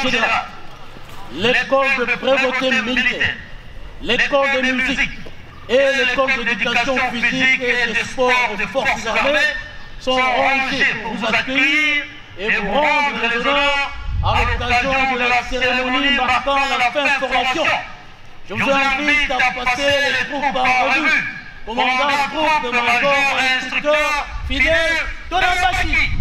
général, l'école de prévôté militaire, l'école de musique et l'école d'éducation physique et des sports des forces armées sont rangées pour vous accueillir et vous rendre les honneurs à l'occasion de la cérémonie marquant la fin de formation. Je vous invite à passer les troupes en revue. Commandant groupe, major et instructeur, fidèle Tonambaki.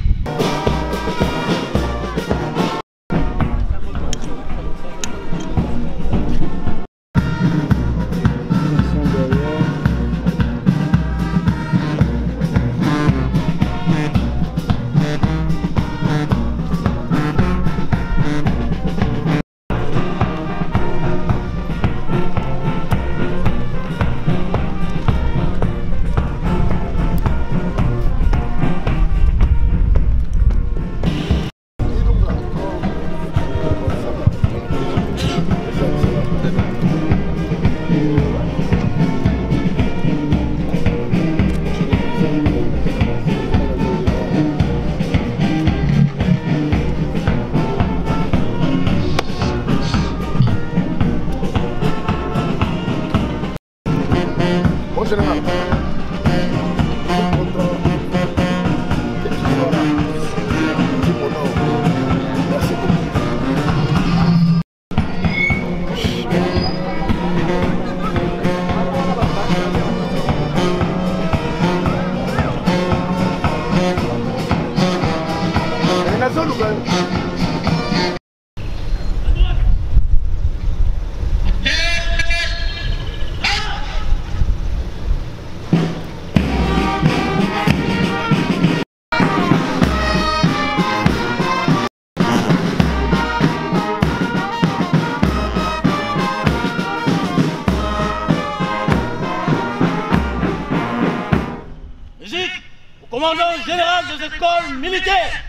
Commandant général des écoles militaires.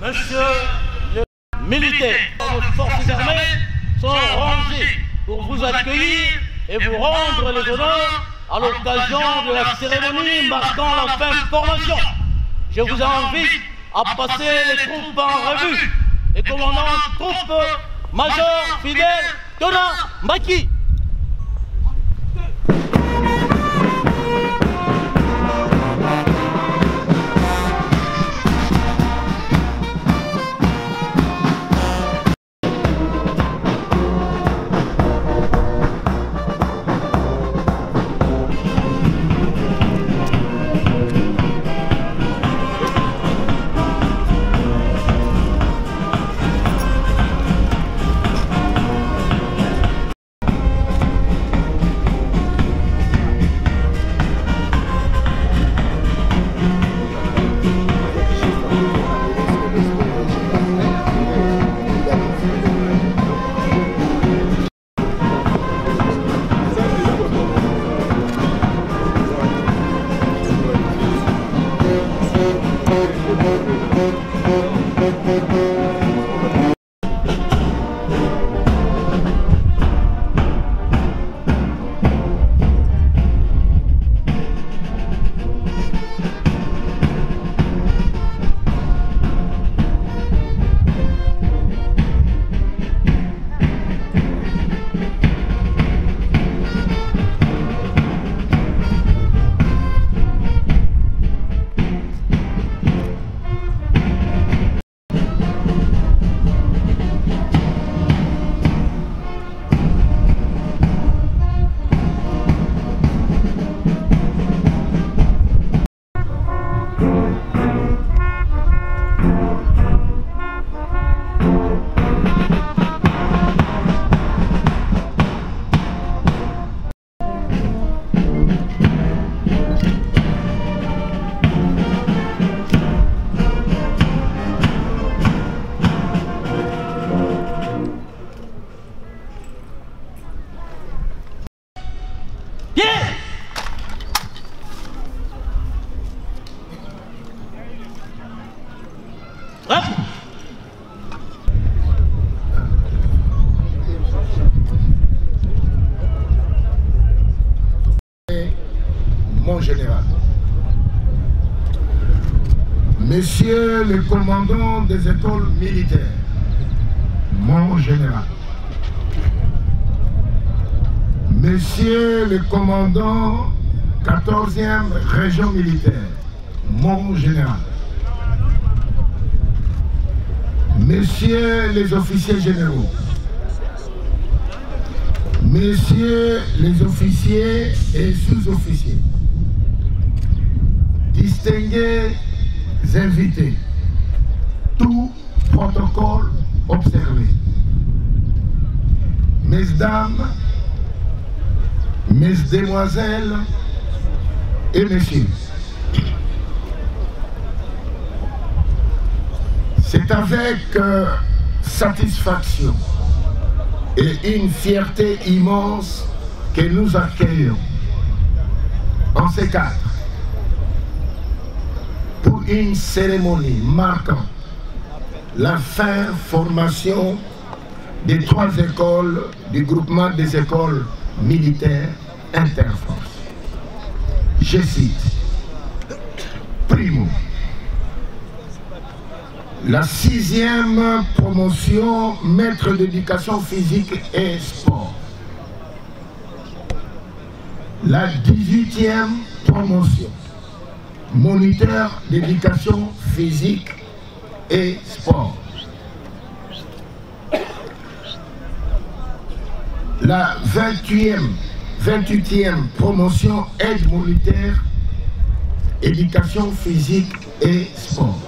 Monsieur le militaire des forces armées sont rangés pour vous accueillir et vous rendre les honneurs à l'occasion de la cérémonie marquant la fin de formation. Je vous invite à passer les troupes en revue. Les commandants de troupes, major fidèle Tonambaki. mon général. Messieurs les commandants des écoles militaires, mon général. Messieurs les commandants 14e région militaire, mon général. Messieurs les officiers généraux, messieurs les officiers et sous-officiers, distingués invités, tout protocole observé. Mesdames, mesdemoiselles et messieurs, c'est avec satisfaction et une fierté immense que nous accueillons en ces cadres pour une cérémonie marquant la fin formation des 3 écoles du groupement des écoles militaires Interforce. Je cite: Primo, la 6e promotion maître d'éducation physique et sport. La 18e promotion moniteur d'éducation physique et sport. La 28e promotion aide moniteur éducation physique et sport.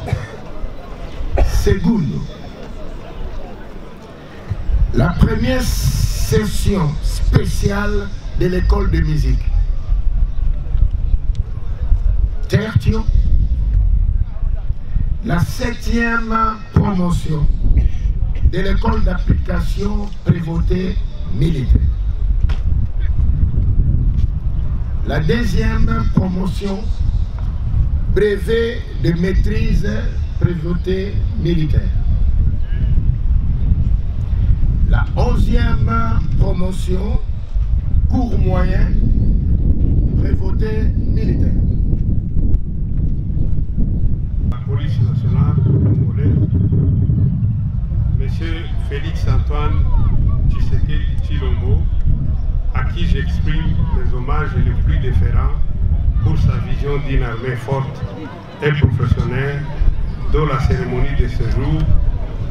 Segundo, la première session spéciale de l'école de musique. Tertio, la 7e promotion de l'école d'application prévôté militaire. La 2e promotion brevet de maîtrise prévôté militaire. La 11e promotion cours moyen prévôté militaire. Police nationale congolaise, Monsieur Félix Antoine Tshisekedi Tshilombo, à qui j'exprime les hommages les plus déférents pour sa vision d'une armée forte et professionnelle, dont la cérémonie de ce jour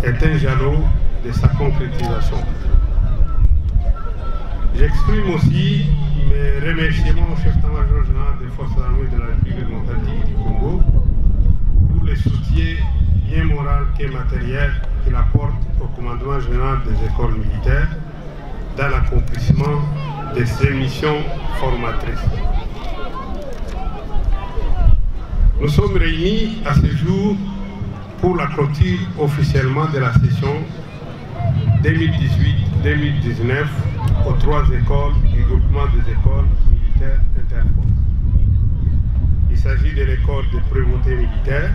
est un jalon de sa concrétisation. J'exprime aussi mes remerciements au chef d'état-major général des forces armées de la République démocratique du Congo pour le soutien bien moral et matériel qu'il apporte au commandement général des écoles militaires dans l'accomplissement de ses missions formatrices. Nous sommes réunis à ce jour pour la clôture officiellement de la session 2018-2019 aux 3 écoles du groupement des écoles militaires Interforce. Il s'agit de l'école de prévôté militaire,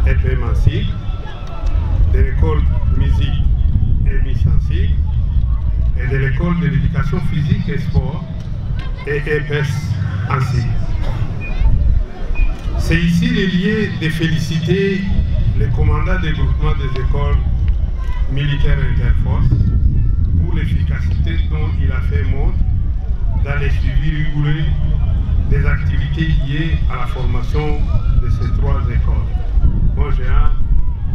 EPMANSIG, de l'école musique et mise en cycle, et de l'école de l'éducation physique et sport, EPS en cycle. C'est ici le lieu de féliciter le commandant des groupements des écoles militaires Interforce pour l'efficacité dont il a fait montre dans les suivis rigoureux des activités liées à la formation de ces 3 écoles. Bon géant,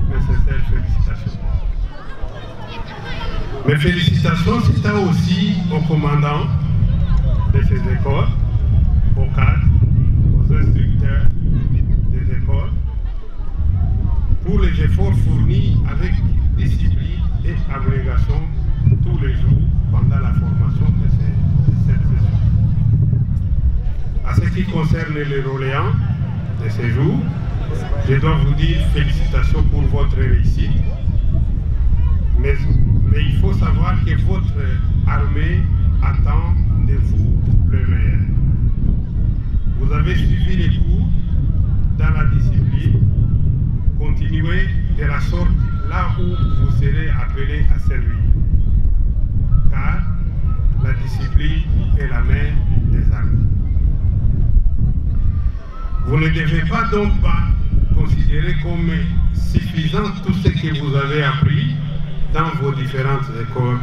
nécessaires félicitations. Mes félicitations s'étendent aussi aux commandants de ces écoles, aux cadres, aux instructeurs des écoles, pour les efforts fournis avec discipline et abnégation tous les jours pendant la formation de cette session. À ce qui concerne les relayants de ces jours, je dois vous dire félicitations pour votre réussite. Mais il faut savoir que votre armée attend de vous le meilleur. Vous avez suivi les cours dans la discipline. Continuez de la sorte là où vous serez appelés à servir. Car la discipline est la mère des armées. ne devez pas donc pas considérer comme suffisant tout ce que vous avez appris dans vos différentes écoles.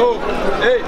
Oh, hey.